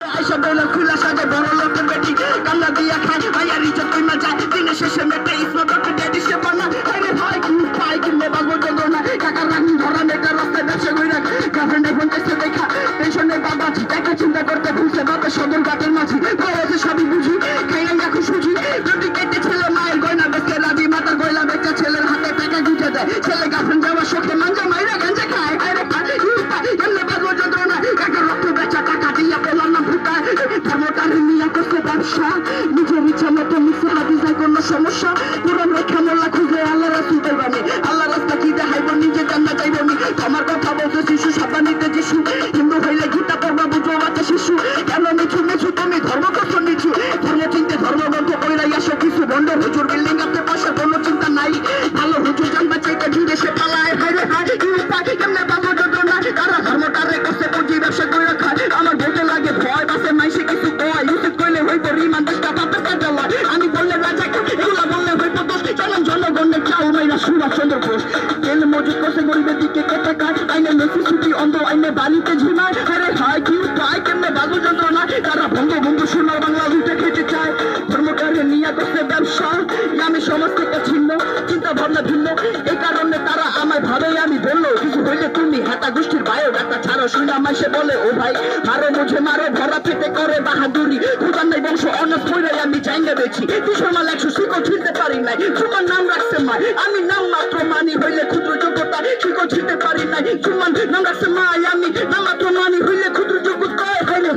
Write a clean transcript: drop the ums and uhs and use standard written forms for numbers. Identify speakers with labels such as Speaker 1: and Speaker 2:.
Speaker 1: আইসা বলে খুলা সাজে বড় লোকের বেটি কান্না দিয়া খায় ভাইয়ার ইজ্জত কইমা যায় দিনের শেষে মেটে ইসমত ডেডি সে বানা আরে ভাই কি পাই কিনে বাবু যন্ত্রণা কাকার রাখি ধরা মেয়েটা রাস্তায় ব্যবসা করে রাখ গার্লফ্রেন্ড এখন দেশে দেখা টেনশনে বাবা দেখা চিন্তা করতে ভুলছে বাবা সদর ঘাটের মাঝি বয়সে সবই বুঝি খাইলে এখন সুঝি যদি কেটে ছেলে মায়ের গয়না বেচতে রাজি মাতার গয়লা বেচা ছেলের হাতে টাকা গুঁজে দেয় ছেলে গার্লফ্রেন্ড যাওয়ার শোকে মাঞ্জা মাইরা গাঞ্জা খায় আরে এমনি বাবু যন্ত্রণা কাকার রক্ত বেচা টাকা দিয়া পেলাম না ফুটায় ধর্মটার নিয়ে করছে ব্যবসা নিজের ইচ্ছা মতো মিশে হাদিসে কোনো সমস্যা পুরন রেখা মোল্লা খুঁজলে আল্লাহ রাসূল দেবানি আল্লাহ রাস্তা কি দেখাইব নিজে জান্নাত যাইবনি তোমার কথা বলতে শিশু সাবানিতে যিশু হিন্দু হইলে গীতা পড়বা বুঝো বাচ্চা শিশু কেন মিছু মিছু তুমি ধর্ম করছো নিছু ধর্ম চিনতে ধর্মগ্রন্থ কইরাই আসো কিছু বন্ধ হুজুর বিল্ডিং আপনি পয়সা কোনো চিন্তা নাই ভালো হুজুর জানবা চাইতে ভিড়ে সে পালায় হাইরে হাই কেমনে বাবু যন্ত্রণা তারা ধর্মটারে করছে পুঁজি ব্যবসা করে খায় আমার ভোটে লাগে ভয় বাসে মাইসে কিছু কয় ইউসুফ কইলে হইব রিমান দেশটা পাপে কাজা লয় আমি বললে রাজা এগুলা বললে হইব দোষ চলন জনগণের চাও মাইরা সুভাষ চন্দ্র বোস তেল মজুদ করছে গরিবের দিকে কেটে কাজ আইনে মেসি ছুটি অন্ধ আইনে বাড়িতে ঝিমায় আরে হাই কি পায় কেমনে বাবু যন্ত্রণা তারা বঙ্গবন্ধু সোনার বাংলা লুটে খেতে চায় ধর্মটারে নিয়ে করছে ব্যবসা আমি সমাজ থেকে ছিন্ন চিন্তা ভাবনা ভিন্ন এই কারণে তারা আমায় ভাবে আমি বললো কিছু হইলে তুমি হাতা গোষ্ঠীর বায়ো ডাটা ছাড়ো শুনে আমায় সে বলে ও ভাই মারো মুঝে মারো ভরা পেতে করে বাহাদুরি খুদার নাই বংশ অনেক পড়ে আমি চাইঙ্গা বেছি দুশো মাল 100 শিকো ছিঁড়তে পারি নাই তোমার নাম রাখছে মা আমি নাম মাত্র মানি হইলে ক্ষুদ্র যোগ্যতা শিকো ছিঁড়তে পারি নাই তোমার নাম রাখছে মা আমি নাম মাত্র মানি হইলে ক্ষুদ্র যোগ্যতা হইলে